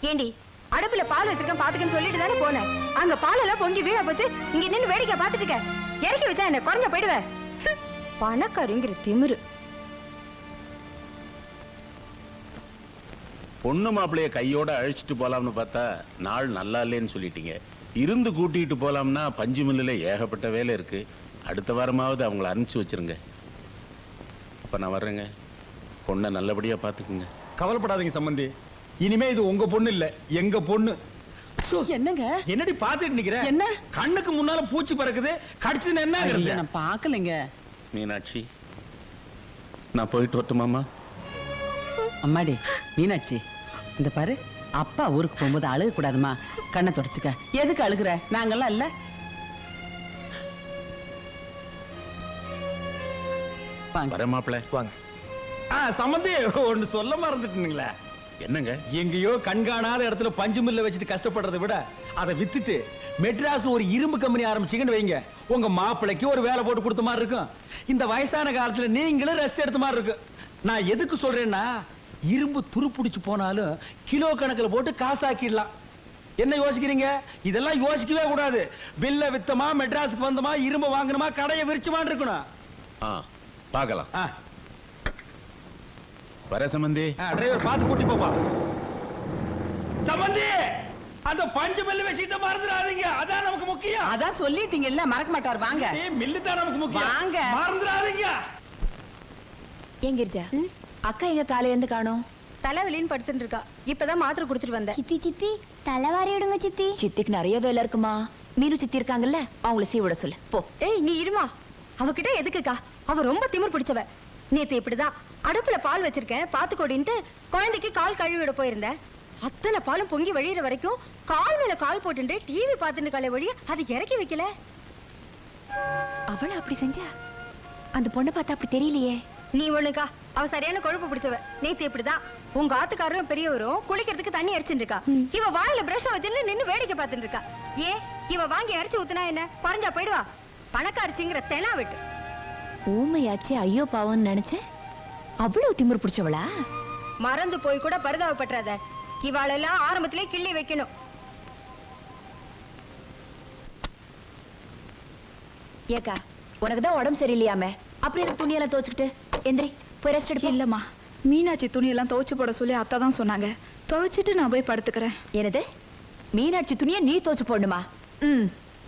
ஏண்டி அடுப்புல பால் வச்சிருக்கேன் பாத்துக்கன்னு சொல்லிட்டு தானே போனேன். அங்க பால் எல்லாம் பொங்கி வீழ போச்சு. இங்க நின்னு வேடிக்கை பாத்துட்டு இருக்க. இறக்கி வச்சா என்ன குறைஞ்ச போயிடுவேன். பணக்காரிங்கிற திமிரு. பொண்ணு மாப்பிள்ளைய கையோட அழைச்சிட்டு போலாம்னு பார்த்தா நாள் நல்லா இல்லைன்னு சொல்லிட்டீங்க. இருந்து கூட்டிட்டு போலாம்னா பஞ்சு மில்லுல ஏகப்பட்ட வேலை இருக்கு. அடுத்த வாரமாவது அவங்கள அனுப்பிச்சு வச்சிருங்க. அப்ப நான் வர்றேங்க. பொண்ணை நல்லபடியா பாத்துக்குங்க. கவலைப்படாதீங்க சம்பந்தி, இனிமே இது உங்க பொண்ணு இல்ல, எங்க பொண்ணு. என்னங்க என்னடி பாத்துட்டு நிக்கிற? என்ன கண்ணுக்கு முன்னால பூச்சி பறக்குது, கடிச்சது என்ன? நான் பாக்கலைங்க. மீனாட்சி, நான் போயிட்டு வரட்டுமாமா? அம்மாடி மீனாட்சி, இந்த பாரு, அப்பா ஊருக்கு போகும்போது அழுக கூடாதுமா. கண்ணை தொடச்சுக்க. எதுக்கு அழுகுற? நாங்கெல்லாம் இல்ல. வர மாப்பிள்ள வாங்க. சம்பந்தி, ஒண்ணு சொல்ல மறந்துட்டீங்களே. என்னங்க? எங்கேயோ கண்காணாத இடத்துல பஞ்சு மில்ல வச்சுட்டு கஷ்டப்படுறதை விட அதை வித்துட்டு மெட்ராஸ்ல ஒரு இரும்பு கம்பெனி ஆரம்பிச்சீங்கன்னு வைங்க, உங்க மாப்பிள்ளைக்கு ஒரு வேலை போட்டு கொடுத்த மாதிரி இருக்கும். இந்த வயசான காலத்துல நீங்களும் ரெஸ்ட் எடுத்த மாதிரி இருக்கும். நான் எதுக்கு சொல்றேன்னா, இரும்பு துருப்பிடிச்சு போனாலும் கிலோ கணக்குல போட்டு காசாக்கிடலாம். என்ன யோசிக்கிறீங்க? இதெல்லாம் யோசிக்கவே கூடாது. பில்ல வித்தமா, மெட்ராஸுக்கு வந்தமா, இரும்பு வாங்கணுமா, கடையை விரிச்சுமான்னு இருக்கணும். பார்க்கலாம். வர சம்பந்தி. டிரைவர் பார்த்து கூட்டி போப்பா. சம்பந்தி, அந்த பஞ்சு மில்லு விஷயத்தை மறந்துடாதீங்க. அதான் நமக்கு முக்கியம். அதான் சொல்லிட்டீங்கல்ல, மறக்க மாட்டார். வாங்க. மில்லு தான் நமக்கு முக்கியம். வாங்க. மறந்துடாதீங்க. ஏன் கிரிஜா, அக்கா எங்க காலையில இருந்து காணோம்? தலைவலின்னு படுத்துட்டு இருக்கா. இப்பதான் மாத்திரை குடுத்துட்டு வந்தேன். சித்தி சித்தி தலைவாரி விடுங்க சித்தி. சித்திக்கு நிறைய வேலை இருக்குமா. மீனு சித்தி இருக்காங்கல்ல, அவங்கள சீவிட சொல்லு போ. ஏய் நீ இருமா. அவகிட்ட எதுக்குக்கா? அவ ரொம்ப திமிர் பிடிச்சவ. நேத்து இப்படிதான் அடுப்புல பால் வச்சிருக்கேன் பாத்துக்கோடின்ட்டு குழந்தைக்கு கால் கழுவி விட போயிருந்தேன். அத்தனை பாலும் பொங்கி வழியிற வரைக்கும் கால் மேல கால் போட்டு டிவி பாத்துட்டு காலை வழிய அது இறக்கி வைக்கல. அவள அப்படி செஞ்சா? அந்த பொண்ணை பார்த்தா அப்படி தெரியலையே. நீ ஒண்ணுக்கா, அவ சரியான கொழுப்பு பிடிச்சவ. நேத்து இப்படிதான் உங்க ஆத்துக்காரரும் பெரியவரும் குளிக்கிறதுக்கு தண்ணி அடிச்சுட்டு இருக்கா. இவ வாயில பிரஷ் வச்சுன்னு நின்னு வேடிக்கை பார்த்துட்டு இருக்கா. ஏன் இவ வாங்கி அரைச்சு ஊத்துனா என்ன பறஞ்சா போயிடுவா? பணக்காரச்சிங்கிற தெனா விட்டு ஊமையாச்சு. ஐயோ பாவம்னு நினைச்சேன். அவ்வளவு திமிரு பிடிச்சவளா? மறந்து போய் கூட பரிதாபப்பட்டாத. இவாளெல்லாம் ஆரம்பத்திலே கிள்ளி வைக்கணும். ஏக்கா, உனக்குதான் உடம்பு சரியில்லையாமே, அப்படி இந்த துணியெல்லாம் துவச்சுக்கிட்டு எந்திரி போய் ரெஸ்ட் எடுப்பா. இல்லம்மா, மீனாட்சி துணியெல்லாம் துவைச்சு போட சொல்லி அத்தை தான் சொன்னாங்க. துவைச்சிட்டு நான் போய் படுத்துக்கிறேன். என்னது? மீனாட்சி துணியை நீ துவச்சு போடணுமா?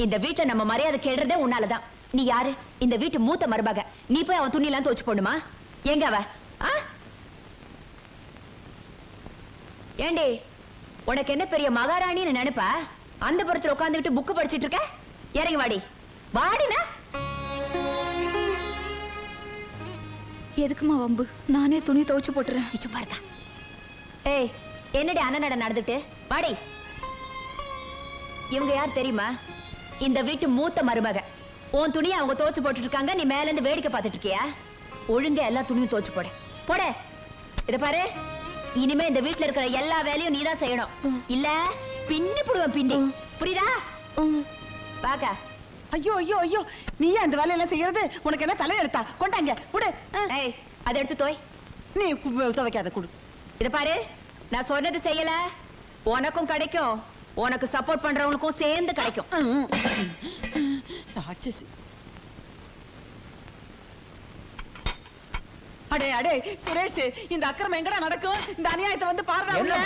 இந்த வீட்டுல நம்ம மரியாதை கெடுறதே உன்னாலதான். நீ யாரு? இந்த வீட்டு மூத்த மருமக. நீ போய் அவன் துணியெல்லாம் துவச்சு போடணுமா? எங்க அவ? ஏண்டி, உனக்கு என்ன பெரிய மகாராணின்னு நினைப்பா? அந்த புறத்துல உட்காந்துக்கிட்டு புக்கு படிச்சிட்டு இருக்க. இறங்கி வாடி. வாடினா எதுக்குமா வம்பு? நானே துணி துவைச்சு போட்டுறேன். சும்மா இருக்கா? ஏய், என்னடி அண்ணனட நடந்துட்டு வாடி. இவங்க யார் தெரியுமா? இந்த வீட்டு மூத்த மருமக. உன் துணியை அவங்க துவைச்சு போட்டுட்டு இருக்காங்க, நீ மேல இருந்து வேடிக்கை பார்த்துட்டு இருக்கியா? ஒழுங்கா எல்லா துணியும் துவைச்சு போட போட. இத பாரு, இனிமே இந்த வீட்டுல இருக்கிற எல்லா வேலையும் நீதான் செய்யணும். இல்ல பின்னி புடுவேன். பின்னி புரியுதா? பாக்கா. ஐயோ ஐயோ ஐயோ, நீயா இந்த வேலையெல்லாம் செய்யறது? உனக்கு என்ன தலை எடுத்தா? கொண்டாங்க குடு. ஏய், அதை எடுத்து தோய். நீ துவைக்காத குடு. இத பாரு, நான் சொன்னது செய்யல, உனக்கும் கிடைக்கும், உனக்கு சப்போர்ட் பண்றவங்களுக்கும் சேர்ந்து கிடைக்கும். அடே அடே சுரேஷ், இந்த அக்கிரமம் எங்கடா நடக்கும்? இந்த அநியாயத்தை வந்து பாருடா.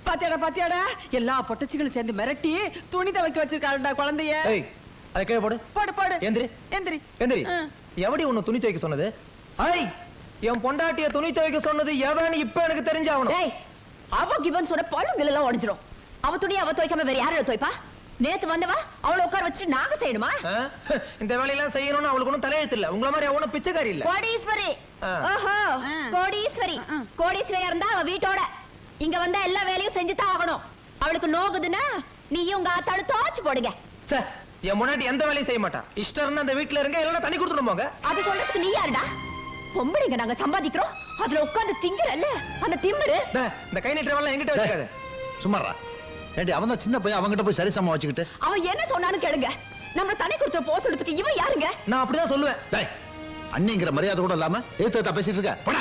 பாத்தியாடா பாத்தியாடா, எல்லா பொட்டச்சிகளும் சேர்ந்து மிரட்டி துணி துவைக்க வச்சிருக்காருடா குழந்தைய. அதை கீழே போடு. போடு போடு. எந்திரி எந்திரி எந்திரி. எவடி உன்னை துணி துவைக்க சொன்னது? என் பொண்டாட்டிய துணி துவைக்க சொன்னது எவன்னு இப்ப எனக்கு தெரிஞ்சாகணும். அவ கிவன் சொன்ன பல்லுகள் எல்லாம் உடைஞ்சிரும். அவ துணி அவ துவைக்காம வேற யாரோட துவைப்பா? நேத்து வந்தவா அவளை உட்கார வச்சுட்டு நாங்க செய்யணுமா? இந்த வேலையெல்லாம் செய்யணும்னு அவளுக்கு ஒன்றும் தலையெழுத்து இல்ல. உங்கள மாதிரி அவனும் பிச்சைக்காரி இல்ல. கோடீஸ்வரி. ஓஹோ, கோடீஸ்வரி. கோடீஸ்வரியா இருந்தா அவ வீட்டோட இங்க வந்தா எல்லா வேலையும் செஞ்சுதான் ஆகணும். அவளுக்கு நோகுதுன்னா நீயும் உங்க ஆத்தாளு துவைச்சு போடுங்க. சார், என் முன்னாடி எந்த வேலையும் செய்ய மாட்டா. இஷ்டம் இருந்தா அந்த வீட்டுல இருங்க, இல்லைன்னா தண்ணி கொடுத்துட்டு போங்க. அது சொல்றதுக்கு நீ யாருடா? பொம்பளைங்க நாங்க சம்பாதிக்கிறோம், அதுல உட்கார்ந்து திங்கறல்ல அந்த திமிரு. இந்த கை நீட்டுறவெல்லாம் எங்கிட்ட வச்சுக்காத. சும்மாரா. ஏண்டி, அவன் தான் சின்ன பையன், அவங்கிட்ட போய் சரிசமா வச்சுக்கிட்டு. அவன் என்ன சொன்னான்னு கேளுங்க. நம்ம தண்ணி கொடுத்த போஸ் எடுத்துக்கு இவன் யாருங்க? நான் அப்படிதான் சொல்லுவேன். அண்ணிங்கிற மரியாதை கூட இல்லாம ஏத்த பேசிட்டு இருக்க.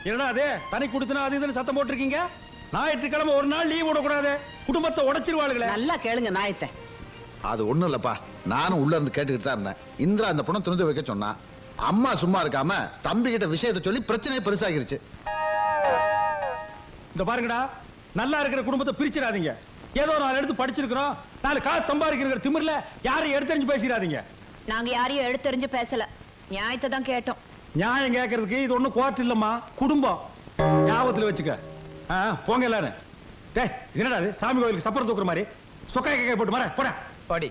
என்னடா அது? தனி குடுத்தனா அது இதுன்னு சத்தம் போட்டுருக்கீங்க. ஞாயிற்றுக்கிழமை ஒரு நாள் லீவ் விடக்கூடாது, குடும்பத்தை உடைச்சிருவாளுங்களே. நல்லா கேளுங்க நாயத்தை. அது ஒண்ணும் இல்லப்பா, நானும் உள்ள இருந்து கேட்டுக்கிட்டு தான் இருந்தேன். இந்திரா அந்த பொண்ணை துணிந்து வைக்க சொன்னா, அம்மா சும்மா இருக்காம தம்பி கிட்ட விஷயத்தை சொல்லி பிரச்சனையை பெருசாகிருச்சு. இந்த பாருங்கடா, நல்லா இருக்கிற குடும்பத்தை பிரிச்சிடாதீங்க. ஏதோ 4 எடுத்து படிச்சிருக்கிறோம், 4 காசு சம்பாதிக்கிற திமிர்ல யாரையும் எடுத்தறிஞ்சு பேசிடாதீங்க. நாங்க யாரையும் எடுத்தெறிஞ்சு பேசல, நியாயத்தை தான் கேட்டோம். நியாயம் கேட்கறதுக்கு இது ஒண்ணும் கோர்ட் இல்லம்மா, குடும்பம். ஞாபகத்துல வச்சுக்க. போங்க எல்லாரும். டேய், இது என்னடா இது? சாமி கோயிலுக்கு சப்பரம் தூக்குற மாதிரி சொக்காய் கேட்க போட்டு மாற போட படி.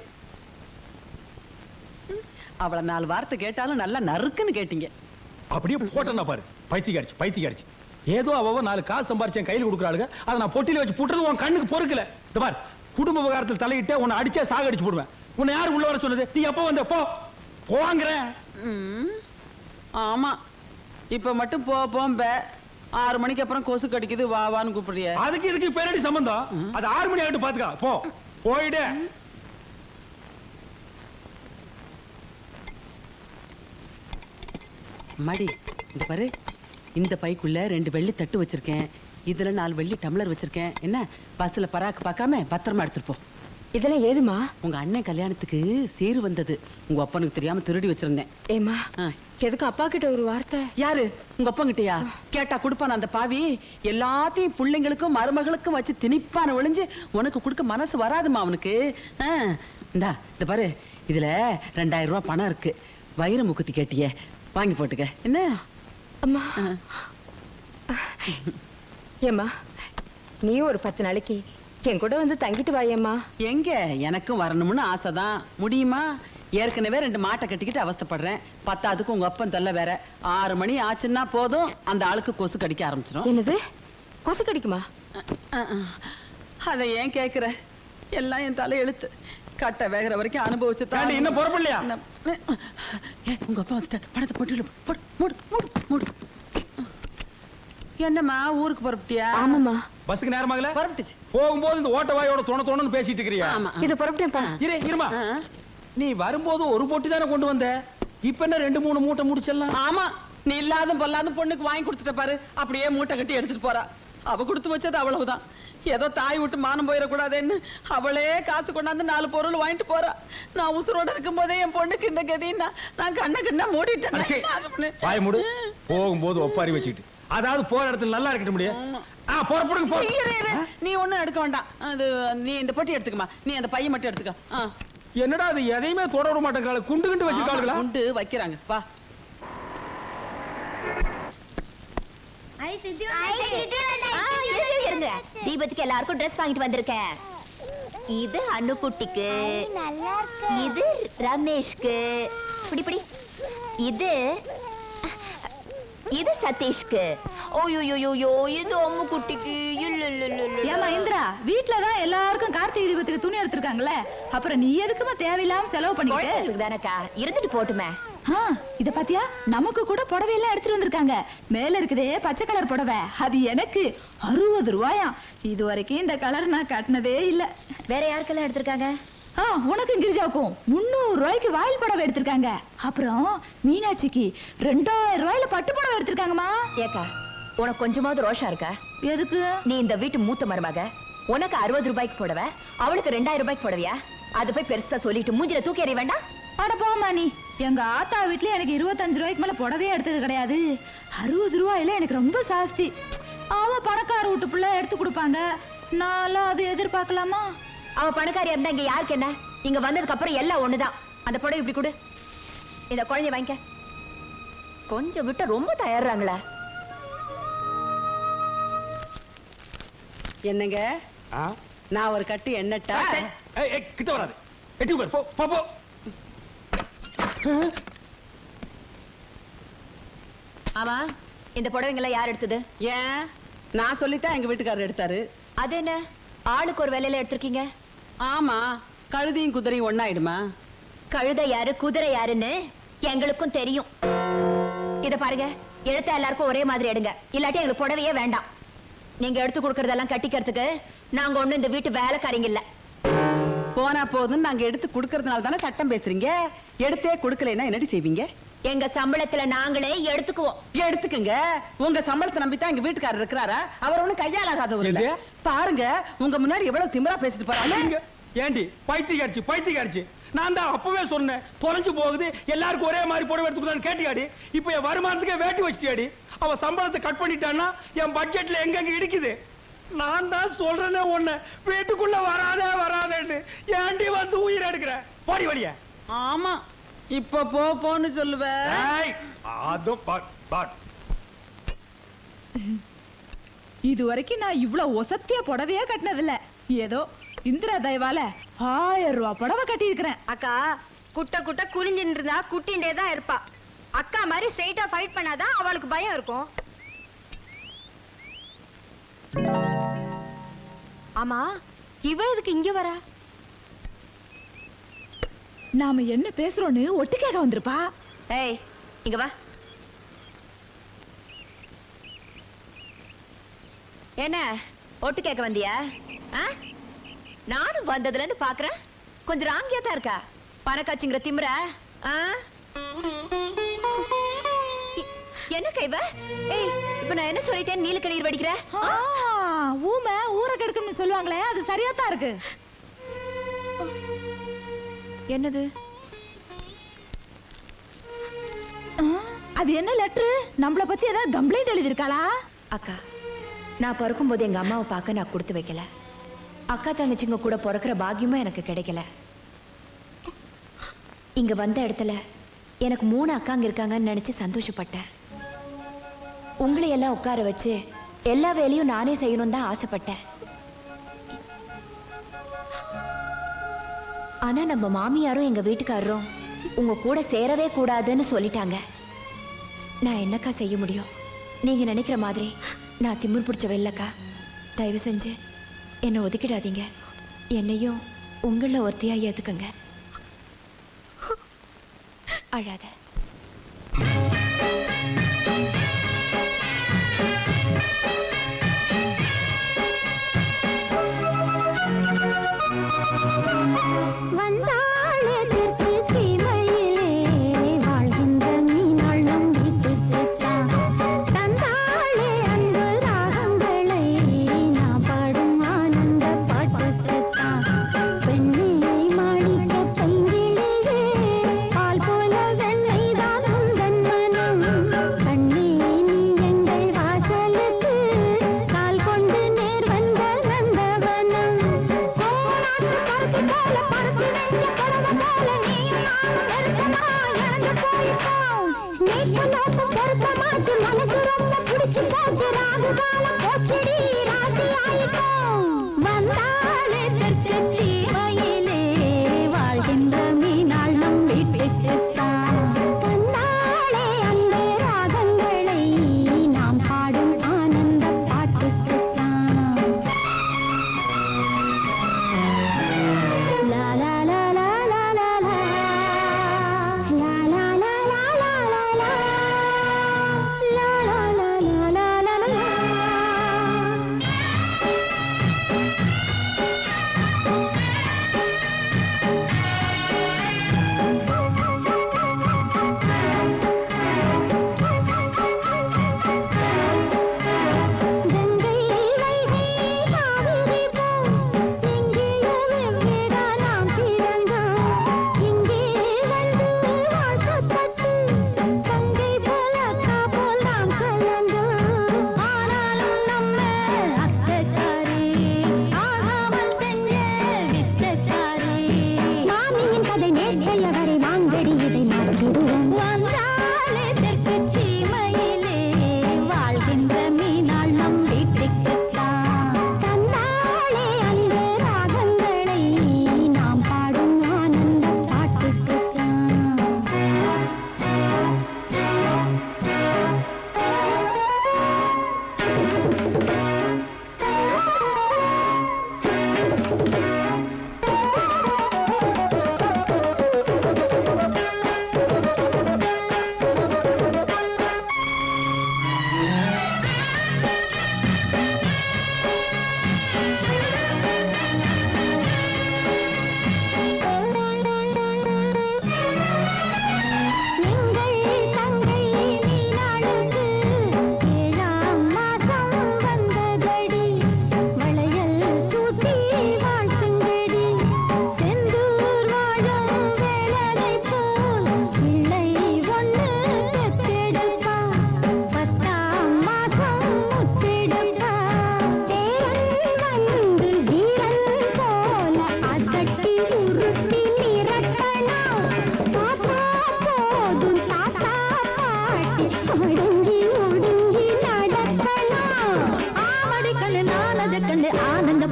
அவள 4 வார்த்தை கேட்டாலும் நல்லா நறுக்குன்னு கேட்டீங்க. அப்படியே போட்டா பாரு. பைத்தியக்காரிச்சு. ஏதோ அவ 4 காசு சம்பாரிச்சு என் கையில் கொடுக்குறாளுங்க, அதை நான் பொட்டியில வச்சு புட்டுறது உன் கண்ணுக்கு பொறுக்கல. இந்த பாரு, குடும்ப விவகாரத்தில் தலையிட்டே உன்னை அடிச்சே சாகடிச்சு போடுவேன். உன்னை யாரு உள்ள வர சொன்னது? நீ எப்ப வந்த? போங்கிறேன். ஆமா, இப்ப மட்டும் போம்ப. 6 மணிக்கு அப்புறம் கொசு கடிக்குது, வா வான்னு கூப்பிடுறிய. அதுக்கு இதுக்கு பேரடி சம்பந்தம். அது 6 மணி ஆகிட்டு பாத்துக்கா. போயிடு. மடி, இந்த பாரு, இந்த பைக்குள்ள 2 வெள்ளி தட்டு வச்சிருக்கேன், இதுல 4 வெள்ளி டம்ளர் வச்சிருக்கேன். என்ன, பஸ்ல பராக்கு பார்க்காம பத்திரமா எடுத்துட்டு போ. இதெல்லாம் ஏதுமா? உங்க அண்ணன் கல்யாணத்துக்கு சீரு வந்தது, உங்க அப்பனுக்கு தெரியாம திருடி வச்சிருந்தேன். ஏமா, எதுக்கு அப்பா கிட்ட ஒரு வார்த்தை? யாரு? உங்க அப்பங்கிட்டயா? கேட்டா கொடுப்பான அந்த பாவி. எல்லாத்தையும் பிள்ளைங்களுக்கும் மருமகளுக்கும் வச்சு திணிப்பான ஒளிஞ்சு உனக்கு கொடுக்க மனசு வராதுமா அவனுக்கு. இந்தா, இந்த பாரு, இதுல 2000 ரூபாய் பணம் இருக்கு. வயிறு முக்குத்தி கேட்டிய, வாங்கி போட்டுக்க. என்ன அம்மா? ஏம்மா, நீ ஒரு 10 நாளைக்கு என் கூட வந்து தங்கிட்டு வாயம்மா. எங்க, எனக்கும் வரணும்னு ஆசைதான், முடியுமா? ஏற்கனவே 2 மாட்டை கட்டிக்கிட்டு அவஸ்தைப்படுறேன், 10க்கு உங்க அப்பன் தொல்லை வேற. 6 மணி ஆச்சுன்னா போதும், அந்த ஆளுக்கு கொசு கடிக்க ஆரம்பிச்சிடும். என்னது, கொசு கடிக்குமா? அதை ஏன் கேக்குற? எல்லாம் என் தலை எழுத்து. கட்ட வேகிற வரைக்கும் அனுபவிச்சு தான். இன்னும் புறப்படலையா? உங்க அப்பா வந்துட்டார், படத்தை போட்டு மூடு மூடு மூடு. என்னம்மா, ஊருக்கு புறப்பட்டியா? ஆமாம்மா. பஸ்ஸுக்கு நேரமாகல? புறப்பட்டுச்சு. போகும்போது இந்த ஓட்ட வாயோட தோணன்னு பேசிட்டு இருக்கிறியா? ஆமா. இது புறப்பட்டேன்ப்பா. இருமா, நீ வரும்போது ஒரு பொட்டி தானே கொண்டு வந்த, இப்ப என்ன 2-3 மூட்டை முடிச்சிடலாம். ஆமா, நீ இல்லாத பொல்லாத பொண்ணுக்கு வாங்கி கொடுத்துட்ட பாரு, அப்படியே மூட்டை கட்டி எடுத்துட்டு போறா. அவ கொடுத்து வச்சது அவ்வளவுதான். ஏதோ தாய் விட்டு மானம் போயிடக்கூடாதுன்னு அவளே காசு கொண்டாந்து 4 பொருள் வாங்கிட்டு போறா. நான் உசுரோட இருக்கும் போதே என் பொண்ணுக்கு இந்த கதின்னா நான் கண்ண மூடிட்டேன். வாய் மூடு. போகும்போது ஒப்பாரி வச்சுக்கிட்டு, அதாவது போற இடத்துல நல்லா இருக்க முடியும். நீ ஒண்ணும் எடுக்க வேண்டாம், அது நீ இந்த பொட்டி எடுத்துக்கமா, நீ அந்த பையன் மட்டும் எடுத்துக்க. என்னடா அது, எதையுமே தொட விட மாட்டேங்கிறாங்க, குண்டு குண்டு வச்சிருக்காங்களா? குண்டு வைக்கிறாங்க. வா. தீபத்துக்கு எல்லாருக்கும் ட்ரெஸ் வாங்கிட்டு வந்திருக்கேன். இது அனுக்குட்டிக்கு, இது ரமேஷ்க்கு, பிடி இது சதீஷ்க்கு, ஓயோயோயோ இது அம்மு குட்டிக்கு. ஏமா இந்திரா, வீட்டுலதான் எல்லாருக்கும் கார்த்திகை தீபத்துக்கு துணி எடுத்திருக்காங்களே, அப்புறம் நீ எதுக்குமா தேவையில்லாம செலவு பண்ணிட்டு தானக்கா, இருந்துட்டு போட்டுமே. இத பாத்தியா, நமக்கு கூட புடவை எல்லாம் எடுத்துட்டு வந்திருக்காங்க. மேல இருக்குதே பச்சை கலர் புடவை, அது எனக்கு 60 ரூபாயா. இது வரைக்கும் இந்த கலர் நான் கட்டினதே இல்ல. வேற யாருக்கெல்லாம் எடுத்திருக்காங்க? உனக்கும் கிரிஜாவுக்கும் 300 ரூபாய்க்கு வாயில் புடவை எடுத்திருக்காங்க. அப்புறம் மீனாட்சிக்கு 2000 ரூபாயில பட்டு புடவை எடுத்திருக்காங்கம்மா. ஏக்கா, உனக்கு கொஞ்சமாவது ரோஷா இருக்கா? எதுக்கு? நீ இந்த வீட்டு மூத்த மருமக, உனக்கு 60 ரூபாய்க்கு போடவ, அவளுக்கு 2000 ரூபாய்க்கு போடவியா? அது போய் பெருசா சொல்லிட்டு மூஞ்சில தூக்கி எறிய வேண்டாம். அட போமா நீ. எங்க ஆத்தா வீட்ல எனக்கு 25 ரூபாய்க்கு மேல புடவையே எடுத்தது கிடையாது. 60 ரூபாயில எனக்கு ரொம்ப சாஸ்தி. அவ பணக்கார வீட்டு பிள்ளை எடுத்து கொடுப்பாங்க, நானும் அது எதிர்பார்க்கலாமா? அவ பணக்காரியா இருந்தா இங்க யாருக்கு என்ன? இங்க வந்ததுக்கு அப்புறம் எல்லாம் ஒண்ணுதான். அந்த புடவை இப்படி கொடு, இந்த குழந்தைய வாங்கிக்க. கொஞ்சம் விட்டு ரொம்ப தயாராங்களா? என்னங்க, நான் ஒரு கட்டு எண்ணட்டா? கிட்ட வராது, எட்டி உட்காரு, போ போ. ஆமா, இந்த புடவைங்களை யார் எடுத்தது? ஏன், நான் சொல்லித்தான் எங்க வீட்டுக்காரர் எடுத்தாரு. அது என்ன, ஆளுக்கு ஒரு வேலையில எடுத்திருக்கீங்க? ஆமா, கழுதையும் குதிரையும் ஒண்ணாயிடுமா? கழுதை யாரு குதிரை யாருன்னு எங்களுக்கும் தெரியும். இத பாருங்க, எடுத்த எல்லாருக்கும் ஒரே மாதிரி எடுங்க, இல்லாட்டி எங்களுக்கு புடவையே வேண்டாம். நீங்க எடுத்து கொடுக்கறதெல்லாம் கட்டிக்கிறதுக்கு நாங்க ஒண்ணு இந்த வீட்டு வேலைக்காரங்க இல்ல. போனா போதும், நாங்க எடுத்து கொடுக்கறதுனால தானே சட்டம் பேசுறீங்க. எடுத்தே கொடுக்கலைன்னா என்னடி செய்வீங்க? எங்க சம்பளத்துல நாங்களே எடுத்துக்குவோம். எடுத்துக்கங்க. உங்க சம்பளத்தை நம்பித்தான் எங்க வீட்டுக்காரர் இருக்கிறாரா? அவர் ஒண்ணும் கையால் ஆகாதவர் இல்ல. பாருங்க உங்க முன்னாடி எவ்வளவு திமிரா பேசிட்டு போறாங்க. ஏண்டி பைத்தியக்காரிச்சு நான் தான் அப்பவே சொன்னேன் தொலைஞ்சு போகுது எல்லாருக்கும் ஒரே மாதிரி புடவை எடுத்துக்கலான்னு கேட்டியாடி. இப்ப என் வருமானத்துக்கே வேட்டி வச்சிட்டியாடி. அவ சம்பளத்தை கட் பண்ணிட்டான்னா என் பட்ஜெட்ல எங்கெங்க இடிக்குது. நான் தான் சொல்றேனே ஒண்ணு வீட்டுக்குள்ள வராதேன்னு ஏண்டி வந்து உயிர் எடுக்கிற போடி வழிய. ஆமா இப்ப போன்னு சொல்லுவேன். இது வரைக்கும் நான் இவ்வளவு ஒசத்திய புடவையே கட்டினதில்ல. ஏதோ இந்திரா தயவால 1000 ரூபாய் புடவை கட்டி இருக்கிறேன். அக்கா குட்ட குனிஞ்சின்னு இருந்தா குட்டின்டே தான் இருப்பா. அக்கா மாதிரி ஸ்ட்ரைட்டா ஃபைட் பண்ணாதான் அவளுக்கு பயம் இருக்கும். ஆமா இவ எதுக்கு இங்க வரா? நாம என்ன பேசுறோன்னு ஒட்டு கேட்க வந்திருப்பா. ஏய் இங்க வா. என்ன ஒட்டு கேட்க வந்தியா? நானும் வந்ததுல இருந்து பாக்குறேன் கொஞ்சம் ராங்கியா தான் இருக்கா. பணக்காட்சிங்கிற திமிர என்ன கைவ? ஏய் இப்ப நான் என்ன சொல்லிட்டேன்? நீல கண்ணீர் வடிக்கிற ஊமை ஊரை கெடுக்கணும்னு சொல்லுவாங்களே அது சரியா தான் இருக்கு. என்னது அது? என்ன லெட்டர்? நம்மள பத்தி ஏதாவது கம்ப்ளைண்ட் எழுதிருக்காளா? அக்கா நான் பிறக்கும் போது எங்க அம்மாவை பார்க்க நான் கொடுத்து வைக்கல. அக்கா தங்கச்சிங்க கூட பிறக்கிற பாக்கியமும் எனக்கு கிடைக்கல. இங்க வந்த இடத்துல எனக்கு 3 அக்காங்க இருக்காங்கன்னு நினைச்சு சந்தோஷப்பட்டேன். உங்களை எல்லாம் உட்கார வச்சு எல்லா வேலையும் நானே செய்யணும் தான் ஆசைப்பட்டேன். ஆனா நம்ம மாமியாரும் எங்க வீட்டுக்காரரும் உங்க கூட சேரவே கூடாதுன்னு சொல்லிட்டாங்க. நான் என்னக்கா செய்ய முடியும்? நீங்க நினைக்கிற மாதிரி நான் திமிர் பிடிச்ச வெள்ளக்கா. தயவு செஞ்சு என்னை ஒதுக்கிடாதீங்க. என்னையும் உங்கள ஒருத்தையா ஏத்துக்கங்க. அழாத.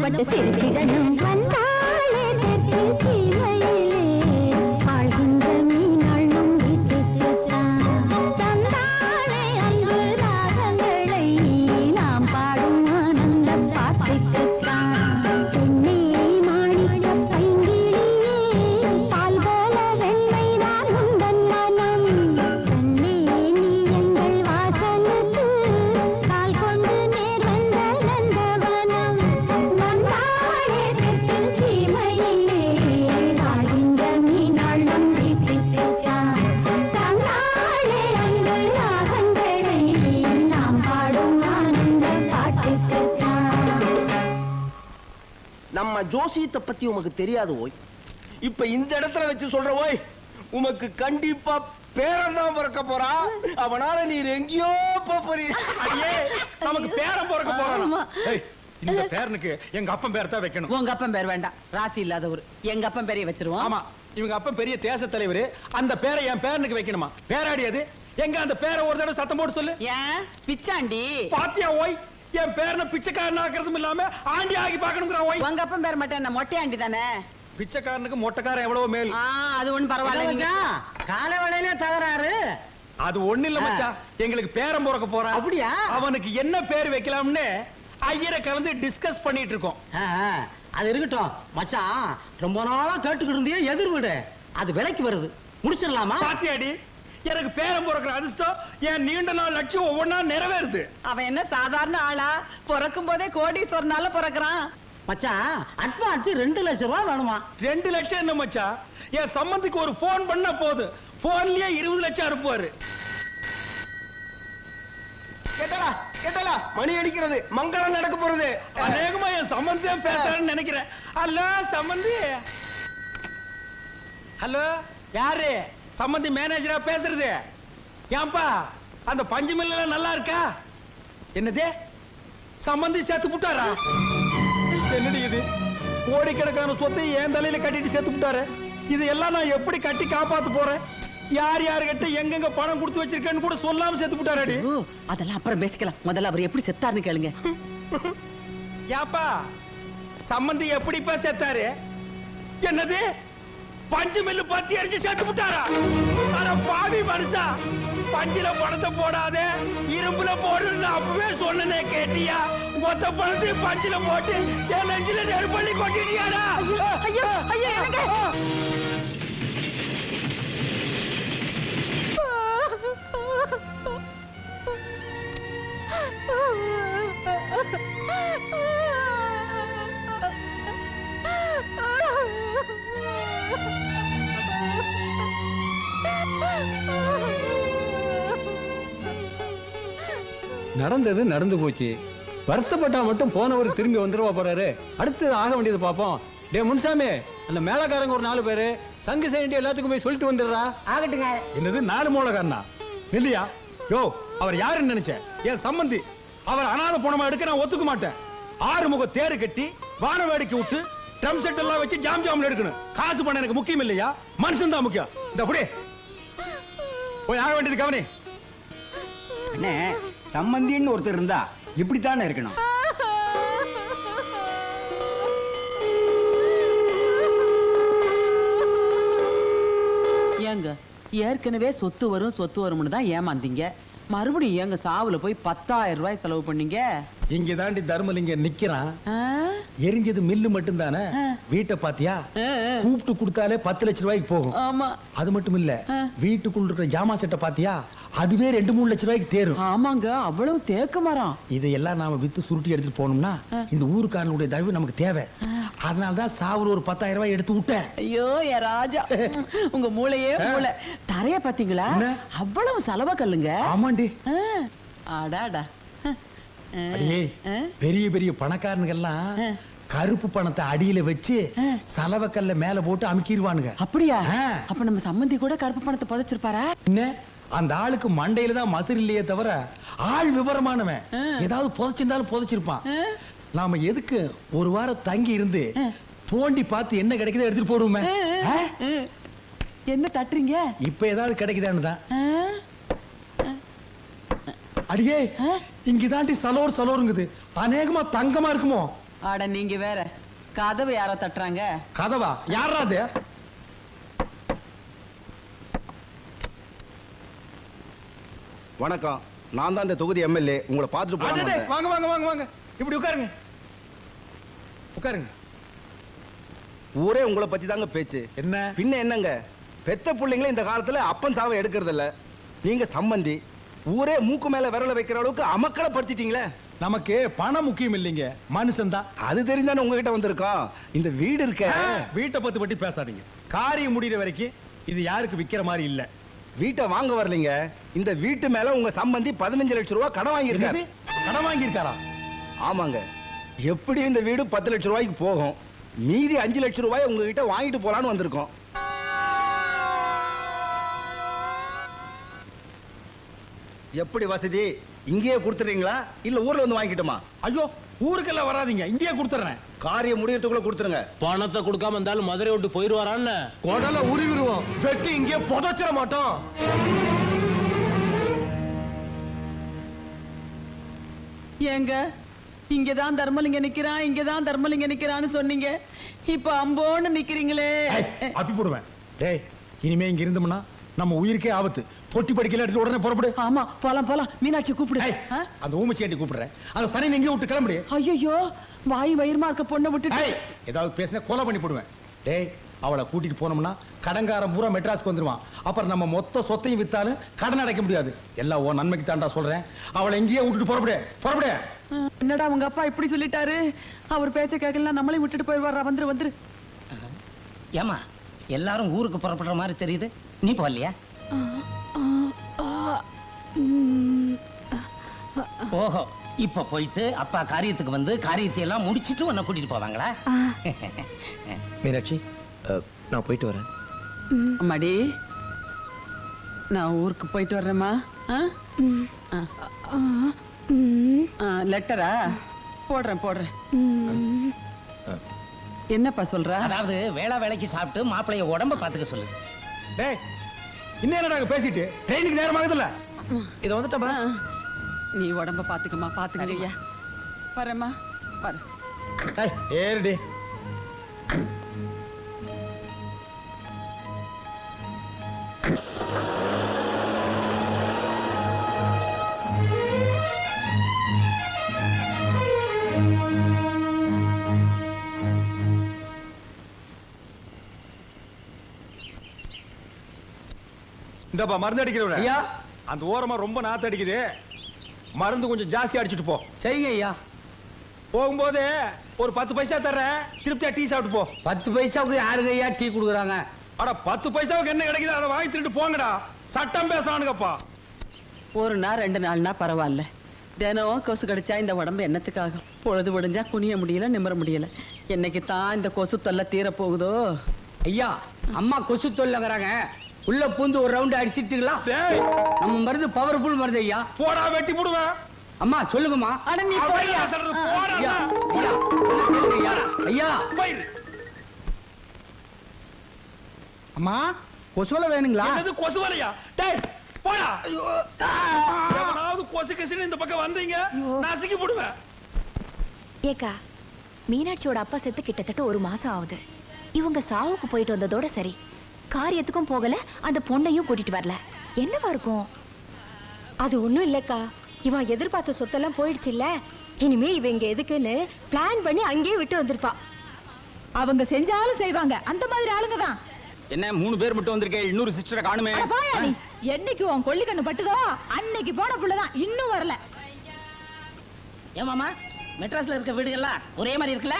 பட்டு சிரித்திடணும் வந்தாளே தெற்கு சீமையிலே வாழ்கின்ற மீனாளும் வீட்டுக்குத்தான் தந்தாளே அன்பு ராகங்களை நாம் பாடும் ஆனந்த பாட்டுக்குத்தான் பெண்ணே மாணிக்க பைங்கிளியே பால் போல வெண்மை நான் உந்தன் மனம் கண்ணே நீ எங்கள் வாசலுக்கு கால் கொண்டு நேர் வந்த நந்தவனம் வந்தாளே தெற்கு சீமையிலே வாழ்கின்ற மீனாளும் வீட்டுக்குத்தான் தந்தாளே அன்பு ராகங்களை நாம் பாடும் ஆனந்த பாட்டுக்குத்தான் நம்ம ஜோசியத்தை பத்தி உமக்கு தெரியாது ஓய். இப்ப இந்த இடத்துல வச்சு சொல்ற ஓய், உமக்கு கண்டிப்பா பேரன் தான் பிறக்க போறா. அவனால நீர் எங்கேயோ போறீங்க. நமக்கு பேரன் பிறக்க போறான். ஆமா. ஏய், இந்த பேரனுக்கு எங்க அப்பன் பேர் தான் வைக்கணும். உங்க அப்பன் பேர் வேண்டாம், ராசி இல்லாதவர். எங்க அப்பன் பேரைய வச்சிருவோம். ஆமா, இவங்க அப்பன் பெரிய தேச தலைவர். அந்த பேரை என் பேரனுக்கு வைக்கணுமா? பேராடி அது எங்க? அந்த பேரை ஒரு தடவை சத்தம் போட்டு சொல்லு. ஏன் பிச்சாண்டி? பாத்தியா ஓய், என் பேரனை பிச்சைக்காரன் ஆக்குறதும் இல்லாம ஆண்டி ஆகி பாக்கணுங்கிறான் ஓய். உங்க அப்பன் பேர் மட்டும் என்ன மொட்டையாண்டி தானே? பிச்சைக்காரனுக்கு மொட்டைக்காரன் எவ்வளவு மேல். அது ஒண்ணும் பரவாயில்ல. காலை வேளையிலே தகராறு. அது ஒண்ணு இல்ல மச்சான், எங்களுக்கு பேரன் பிறக்க போறான். அப்படியா? அவனுக்கு என்ன பேர் வைக்கலாம்னு ஐயரை கலந்து டிஸ்கஸ் பண்ணிட்டு இருக்கோம். அது இருக்கட்டும் மச்சான், ரொம்ப நாளா கேட்டுக்கிட்டு இருந்தே எதிர் வீடு அது விலைக்கு வருது, முடிச்சிடலாமா? பாத்தியாடி, எனக்கு பேரன் பிறக்கிற அதிர்ஷ்டம் என் நீண்ட நாள் லட்சியம் ஒவ்வொன்னா நிறைவேறுது. அவன் என்ன சாதாரண ஆளா? பிறக்கும் போதே கோடீஸ்வரனால பிறக்கிறான். மச்சான் அட்வான்ஸ் 2 லட்சம் ரூபாய் வேணுமா? 2 லட்சம் என்ன மச்சான், என் சம்பந்திக்கு ஒரு போன் பண்ணா போதும், போன்லயே 20 லட்சம் அனுப்புவாரு. கேட்டலா கேட்டலா, மணி அடிக்கிறது, மங்களம் நடக்க போறது. அநேகமா என் சம்பந்தியம் பேசுறான்னு நினைக்கிறேன். ஹலோ சம்பந்தி. ஹலோ, யாரு? சம்பந்தி மேனேஜரா பேசுறது? ஏன்பா அந்த பஞ்சு மில்ல நல்லா இருக்கா? என்னது, சம்பந்தி சேர்த்து புட்டாரா? என்னடி இது, கோடிக்கணக்கான சொத்தை என் தலையில கட்டிட்டு சேர்த்து புட்டாரு. இது எல்லாம் நான் எப்படி கட்டி காப்பாத்து போறேன்? யார் யாருகிட்ட எங்கெங்க பணம் கொடுத்து வச்சிருக்கேன்னு கூட சொல்லாம சேர்த்து புட்டாரடி. அதெல்லாம் அப்புறம் பேசிக்கலாம், முதல்ல அவர் எப்படி செத்தாருன்னு கேளுங்க. யாப்பா சம்பந்தி எப்படிப்பா செத்தாரு? என்னது, பஞ்சு மில்லு பத்தி அடிச்சு செத்து விட்டாரா? அட பாவி மனுஷா, பஞ்சில பணத்தை போடாதே இரும்புல போடுன்னு அப்பவே சொன்னனே, கேட்டியா? மொத்த பணத்தையும் பஞ்சில போட்டு என் நெஞ்சில நெருப்பள்ளி கொட்டிட்டியாடா? ஐயோ ஐயோ எனக்கு நடந்தது நடந்து போச்சு. வருத்தப்பட்டா மட்டும் போனவர் திரும்பி வந்துருவா போறாரு. அடுத்து ஆக வேண்டியது பாப்போம். டே முன்சாமி, அந்த மேலக்காரங்க ஒரு 4 பேரு சங்கு செய்ய எல்லாத்துக்கும் போய் சொல்லிட்டு வந்துடுறா. ஆகட்டுங்க. என்னது 4 மூலக்காரனா? இல்லையா? யோ, அவர் யாருன்னு நினைச்ச? என் சம்பந்தி. அவர் அனாதை பணமா எடுக்க நான் ஒத்துக்க மாட்டேன். 6 முக தேரு கட்டி வான வேடிக்கை விட்டு ட்ரம் செட் எல்லாம் வச்சு ஜாம் ஜாம்ல எடுக்கணும். காசு பணம் எனக்கு முக்கியம் இல்லையா, மனுஷன் தான் முக்கியம். இந்த அப்படி போய் ஆக வேண்டியது கவனி. அண்ணே, சம்பந்தின்னு ஒருத்தர் இருந்தா இப்படித்தானே இருக்கணும். ஏங்க ஏற்கனவே சொத்து வரும்னு தான் ஏமாந்தீங்க. மறுபடியும் ஏங்க சாவுல போய் 10,000 ரூபாய் செலவு பண்ணீங்க? இங்க தாண்டி தர்மலிங்க நிக்கிறான். ஆ? எரிஞ்சது மில்லு மட்டும் தானே. வீட்டை பாத்தியா? கூப்பிட்டு கொடுத்தாலே 10 லட்சம் ரூபாய்க்கு போகும். ஆமா. அது மட்டும் இல்ல, வீட்டுக்குள்ள இருக்கிற ஜாமா செட்டை பாத்தியா? அதுவே 2-3 லட்சம் ரூபாய்க்கு தேரும். ஆமாங்க, அவ்வளவு தேக்க மரம். இதையெல்லாம் நாம வித்து சுருட்டி எடுத்துட்டு போனோம்னா இந்த ஊருக்காரனுடைய தயவு நமக்கு தேவை. அதனாலதான் சாவுல ஒரு 10,000 ரூபாய் எடுத்து விட்டேன். ஐயோ என் ராஜா, உங்க மூளையே மூளை. தரைய பாத்தீங்களா? அவ்வளவு செலவ கல்லுங்க. ஆமாண்டி. அடாடா. அடியே, பெரிய பெரிய பணக்காரனுங்கெல்லாம் கருப்பு பணத்தை அடியில வச்சு சலவக்கல்ல மேல போட்டு அமுக்கிடுவானுங்க. அப்படியா? அப்ப நம்ம சம்பந்தி கூட கருப்பு பணத்தை புதைச்சிருப்பாரா? என்ன, அந்த ஆளுக்கு மண்டையில தான் மசர் இல்லையே தவிர ஆள் விவரமானவன். ஏதாவது புதைச்சிருந்தாலும் புதைச்சிருப்பான். நாம எதுக்கு ஒரு வாரம் தங்கி இருந்து தோண்டி பார்த்து என்ன கிடைக்குதோ எடுத்துட்டு போடுவோமே. என்ன தட்டுறீங்க? இப்ப ஏதாவது கிடைக்குதான்னு தான். அடியே, இங்கதாண்டி சலோருங்குது. அநேகமா தங்கமா இருக்குமோ? ஆட நீங்க வேற கதவை யாரோ தட்டுறாங்க. கதவா? யாரா அது? வணக்கம், நான் தான் இந்த தொகுதி எம்எல்ஏ. உங்களை பார்த்துட்டு போலாம். வாங்க வாங்க வாங்க வாங்க, இப்படி உட்காருங்க உட்காருங்க. ஊரே உங்களை பத்தி தாங்க பேச்சு. என்ன பின்ன என்னங்க, பெத்த பிள்ளைங்களே இந்த காலத்துல அப்பன் சாவை எடுக்கிறது இல்ல. நீங்க சம்பந்தி, ஊரே மூக்கு மேல விரல வைக்கிற அளவுக்கு அமக்களை படுத்திட்டீங்களே. நமக்கு பணம் முக்கியம் இல்லைங்க, மனுஷன் தான். அது தெரிஞ்சானே உங்ககிட்ட வந்திருக்கோம். இந்த வீடு இருக்க, வீட்டை பத்தி பேசாதீங்க. காரியம் முடிகிற வரைக்கும் இது யாருக்கு விக்கிற மாதிரி இல்ல. வீட்டை வாங்க வரலீங்க. இந்த வீட்டு மேல உங்க சம்பந்தி 15 லட்சம் ரூபாய் கடன் வாங்கியிருக்காரு. கடன் வாங்கியிருக்காரா? ஆமாங்க. எப்படி இந்த வீடு 10 லட்சம் ரூபாய்க்கு போகும். மீதி 5 லட்சம் ரூபாய் உங்ககிட்ட வாங்கிட்டு போலான்னு வந்திருக்கோம். எப்படி வசதி? இங்கேயே கொடுத்துறீங்களா இல்ல ஊர்ல வந்து வாங்கிட்டுமா? ஐயோ, ஊருக்கெல்லாம் வராதீங்க, இங்கேயே கொடுத்துறேன். காரியம் முடியறதுக்குள்ள கொடுத்துருங்க. பணத்தை கொடுக்காம இருந்தாலும் மதுரை விட்டு போயிருவாரான்னு குடல உருவிடுவோம், வெட்டி இங்கே புதைச்சிட மாட்டோம். ஏங்க, இங்கதான் தர்மலிங்க நிக்கிறான், இங்கதான் தர்மலிங்க நிக்கிறான்னு சொன்னீங்க. இப்ப அம்போன்னு நிக்கிறீங்களே. அப்பி போடுவேன். டேய், இனிமே இங்க இருந்தோம்னா நம்ம உயிருக்கே ஆபத்து. பொட்டி படிக்கல எடுத்து உடனே புறப்படு. ஆமா, போலாம் போலாம். மீனாட்சி கூப்பிடு. அந்த ஊமச்சியாட்டி கூப்பிடுறேன். அந்த சனி எங்கேயும் விட்டு கிளம்புடி. ஐயோ, வாய் வயிறுமா இருக்க பொண்ணை விட்டுட்டு ஏதாவது பேசினா கொலை பண்ணி போடுவேன். டேய், அவளை கூட்டிட்டு போனோம்னா கடன்காரன் பூரா மெட்ராஸ்க்கு வந்துருவான். அப்புறம் நம்ம மொத்த சொத்தையும் வித்தாலும் கடன் அடைக்க முடியாது. எல்லாம் ஓ நன்மைக்கு தாண்டா சொல்றேன். அவளை எங்கேயே விட்டுட்டு புறப்படு புறப்படு. என்னடா உங்க அப்பா இப்படி சொல்லிட்டாரு? அவர் பேச்ச கேட்கலாம், நம்மளையும் விட்டுட்டு போயிடுவாரா? வந்துரு வந்துரு. ஏமா எல்லாரும் ஊருக்கு புறப்படுற மாதிரி தெரியுது, நீ போகலையா? ஓஹோ, இப்ப போயிட்டு அப்பா காரியத்துக்கு வந்து காரியத்தை எல்லாம் முடிச்சிட்டு உன்னை கூட்டிட்டு போவாங்களா? மீனாட்சி, நான் போயிட்டு வரேன். அம்மாடி, நான் ஊருக்கு போயிட்டு வர்றேம்மா. லெட்டரா? போடுறேன் போடுறேன். என்னப்பா சொல்ற? அதாவது வேலைக்கு சாப்பிட்டு மாப்பிளைய உடம்ப பாத்துக்க சொல்லு. டேய், இன்னும் நாங்க பேசிட்டு ட்ரெயினுக்கு நேரமாகுதுல்ல. இத வந்துட்டப்பா. நீ உடம்ப பாத்துக்கமா, பாத்துக்கங்க. வரேம்மா, வர. ஏறுடி. இந்தப்பா மருந்து அடிக்கிறவன. ஐயா, அந்த ஓரமா ரொம்ப நாத்து அடிக்குது, மருந்து கொஞ்சம் ஜாஸ்தி அடிச்சிட்டு போ. சரிங்க ஐயா. போகும்போது ஒரு 10 பைசா தர்றேன், திருப்தியா டீ சாப்பிட்டு போ. 10 பைசாவுக்கு யாருங்க ஐயா டீ குடுக்குறாங்க? அட 10 பைசாவுக்கு என்ன கிடைக்குது அதை வாங்கி திருட்டு போங்கடா. சட்டம் பேசுறானுங்கப்பா. ஒரு நாள் 2 நாள்னா பரவாயில்ல. தினம் கொசு கடிச்சா இந்த உடம்பு என்னத்துக்காகும்? பொழுது விடிஞ்சா குனிய முடியல, நிமிர முடியல. என்னைக்கு தான் இந்த கொசு தொல்லை தீர போகுதோ? ஐயா, அம்மா கொசு தொல்லைங்கிறாங்க. உள்ள பூந்து ஒரு ரவுண்ட் அடிச்சிட்டுங்களா? நம்ம மருந்து பவர்ஃபுல் மருந்து ஐயா. போடா, வெட்டி போடுவேன். அம்மா சொல்லுங்கம்மா. அட நீ போய்யா. ஐயா, ஐயா, ஐயா, ஐயா. அம்மா, கொசுவலை வேணுங்களா? என்னது கொசுவலையா? டேய், போடா. எவனாவது கொசு கசின்னு இந்த பக்கம் வந்தீங்க, நசுக்கி போடுவேன். ஏக்கா, மீனாட்சியோட அப்பா செத்து கிட்டத்தட்ட 1 மாசம் ஆகுது. இவங்க சாவுக்கு போயிட்டு வந்ததோட சரி, காரியத்துக்கும் போகல, அந்த பொண்ணையும் கூட்டிட்டு வரல. என்னவா இருக்கும்? அது ஒண்ணும் இல்லக்கா, இவன் எதிர்பார்த்த சொத்தெல்லாம் போயிடுச்சு இல்ல. இனிமே இவ இங்க எதுக்குன்னு பிளான் பண்ணி அங்கேயே விட்டு வந்திருப்பா. அவங்க செஞ்சாலும் செய்வாங்க, அந்த மாதிரி ஆளுங்க தான். என்ன 3 பேர் மட்டும் வந்திருக்கே, இன்னொரு சிஸ்டரை காணுமே. என்னைக்கு உன் கொள்ளிக்கண்ணு பட்டுதோ அன்னைக்கு போன புள்ளதான், இன்னும் வரல. ஏன் மாமா, மெட்ராஸ்ல இருக்க வீடுகள்லாம் ஒரே மாதிரி இருக்குல்ல?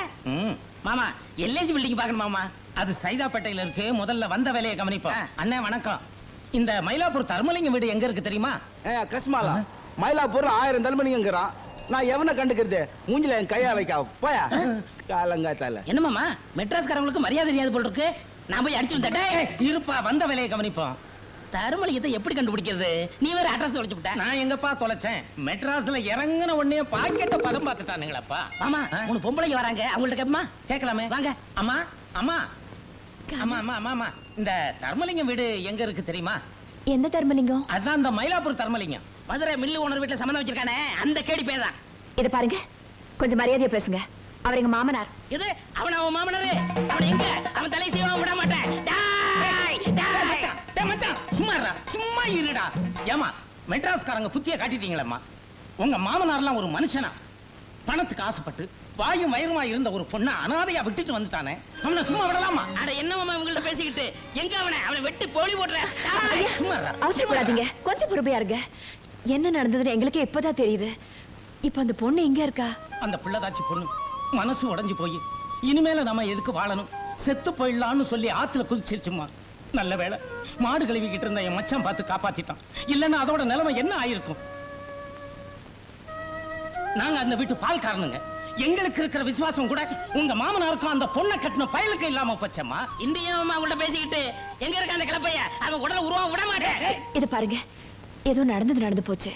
மாமா, எல்ஐசி பில்டிங் பாக்கணும் மாமா. அது சைதாப்பேட்டையில இருக்கு. முதல்ல வந்த வேலையை கவனிப்போம். அண்ணே வணக்கம். இந்த மயிலாப்பூர் தர்மலிங்கம் வீடு எங்க இருக்கு தெரியுமா? கஸ்மாலா, மயிலாப்பூர் 1000 தர்மலிங்கங்கிறான். நான் எவனை கண்டுக்கிறது? மூஞ்சில என் கையா வைக்க போயா. காலங்காத்தால என்ன மாமா, மெட்ராஸ்காரங்களுக்கு மரியாதை தெரியாது போல் இருக்கு. நான் போய் அடிச்சு வந்துட்டேன். இருப்பா, வந்த வேலையை கவனிப்போம். தர்மலிங்கத்தை எப்படி கண்டுபிடிக்கிறது? நீ வேற அட்ரஸ் தொலைச்சு விட்ட. நான் எங்கப்பா தொலைச்சேன்? மெட்ராஸ்ல இறங்குன உடனே பாக்கெட்ட பதம் பார்த்துட்டானுங்களப்பா. ஆமா, 3 பொம்பளைங்க வராங்க, அவங்கள்ட்ட கேப்பமா? கேட்கலாமே, வாங்க. அம்மா அம்மா அம்மா அம்மா அம்மா அம்மா, இந்த தர்மலிங்கம் வீடு எங்க இருக்கு தெரியுமா? எந்த தர்மலிங்கம்? அதான் இந்த மயிலாப்பூர் தர்மலிங்கம். மதுரை மில்லு ஓனர் வீட்டுல சம்மந்தம் வச்சிருக்கானே, அந்த கேடி பேர் தான். இத பாருங்க, கொஞ்சம் மரியாதையா பேசுங்க. அவர் எங்க மாமனார். இது அவன் மாமனாரு. அவன் எங்க? அவன் தலை செய்வா விட மாட்டேன். டேய், டேய். டேய் மச்சான், சும்மா இருடா. சும்மா இருடா. ஏமா மெட்ராஸ்காரங்க புத்திய காட்டிட்டீங்களேம்மா. உங்க மாமனார்லாம் ஒரு மனுஷனா? பணத்துக்கு ஆசைப்பட்டு வாயும் வயிறுமா இருந்த ஒரு பொண்ணை அனாதையா விட்டுட்டு வந்துட்டானே, அவனை சும்மா விடலாமா? அட என்னமாமா இவங்கள்ட்ட பேசிக்கிட்டு, எங்க அவனை வெட்டி போலி போடுற. சும்மா இருடா. அவசரப்படாதீங்க, கொஞ்சம் பொறுமையா இருங்க. என்ன நடந்ததுன்னு எங்களுக்கே இப்பதான் தெரியுது. இப்ப அந்த பொண்ணு எங்க இருக்கா? அந்த பிள்ளைதாச்சி பொண்ணு மனசு உடைஞ்சு போய் இனிமேல நம்ம எதுக்கு வாழணும், செத்து போயிடலாம்னு சொல்லி ஆத்துல குதிச்சிருச்சுமா. நல்ல வேளை மாடு கழுவிக்கிட்டு இருந்த என் மச்சான் பார்த்து காப்பாத்திட்டான். இல்லன்னா அதோட நிலைமை என்ன ஆயிருக்கும்? நாங்க அந்த வீட்டு பால்காரனுங்க. எங்களுக்கு இருக்கிற விசுவாசம் கூட உங்க மாமனாருக்கும் அந்த பொண்ணை கட்டின பயலுக்கு இல்லாம போச்சம்மா. இந்தியாவும் அவங்கள்ட்ட பேசிக்கிட்டு எங்க இருக்க அந்த கிளப்பைய அவன் உடனே உருவம் விட மாட்டேன். இது பாருங்க, ஏதோ நடந்து போச்சு.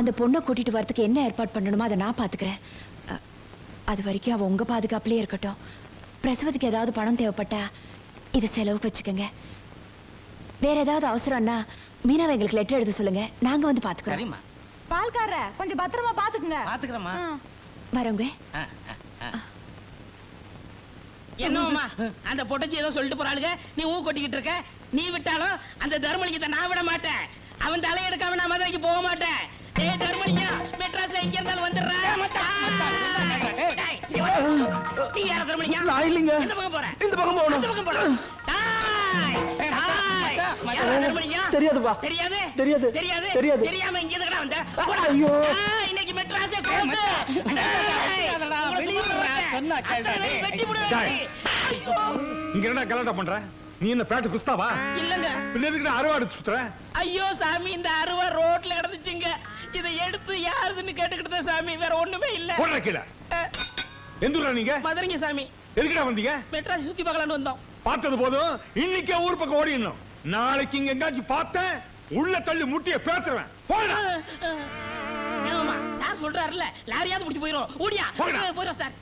அந்த பொண்ணை கூட்டிட்டு வரதுக்கு என்ன ஏற்பாடு பண்ணணுமோ அதை நான் பாத்துக்கிறேன். அது வரைக்கும் அவ உங்க பாதுகாப்புலயே இருக்கட்டும். பிரசவத்துக்கு ஏதாவது பணம் தேவைப்பட்டா இதை செலவுக்கு வச்சுக்கோங்க. வேற ஏதாவது அவசரம்னா மீனாவை எங்களுக்கு லெட்டர் எழுத சொல்லுங்க, நாங்க வந்து பாத்துக்கிறோம். சரிம்மா, பால்கார கொஞ்சம் பத்திரமா பாத்துக்குங்க. பாத்துக்கிறோம்மா. வரவங்க. என்னம்மா அந்த பொட்டச்சி ஏதோ சொல்லிட்டு போறாளுங்க, நீ ஊ கொட்டிக்கிட்டு இருக்க. நீ விட்டாலும் அந்த தர்மலிங்கத்தை நான் விட மாட்டேன். அவன் தலையெடுக்காம நான் மதுரைக்கு போக மாட்டேன். ஏய் தர்மலிங்கம், மெட்ராஸ்ல எங்க இருந்தாலும் வந்துடுறேன். நீ யார தர்மலிங்கம்? நான் இல்லைங்க. எந்த பக்கம் போற? இந்த பக்கம் போகணும். இந்த பக்கம் போறேன். தெரியாதுப்பா. தெரியாது? தெரியாது. தெரியாது? தெரியாது. தெரியாம இங்க எதுக்குடா வந்த? ஐயோ. இன்னைக்கு மெட்ராஸே க்ளோஸ். வெட்டி விடுவேன். இங்க என்ன கலாட்டா பண்ற? நீ என்ன பேட்டு பிஸ்தாவா? இல்லங்க. பின்ன எதுக்கு அறுவாடு சுத்துற? ஐயோ சாமி, இந்த அருவா ரோட்ல கிடந்துச்சுங்க. இதை எடுத்து யாருதுன்னு கேட்டுக்கிட்டு சாமி, வேற ஒண்ணுமே இல்ல. போடுற கீழ. எந்த ஊரா நீங்க? மதுரைங்க சாமி. எதுக்குடா வந்தீங்க? மெட்ராஸ் சுத்தி பார்க்கலாம்னு வந்தோம். பார்த்தது போதும், இன்னைக்கே ஊர் பக்கம் ஓடிடணும். நாளைக்கு இங்க எங்காச்சும் பார்த்தேன், உள்ள தள்ளி முட்டிய பேத்துருவேன். போடா. ஏமா சார் சொல்றாருல்ல, லாரியாவது பிடிச்சு போயிரும். ஓடியா. போடா. போயிரும் சார்.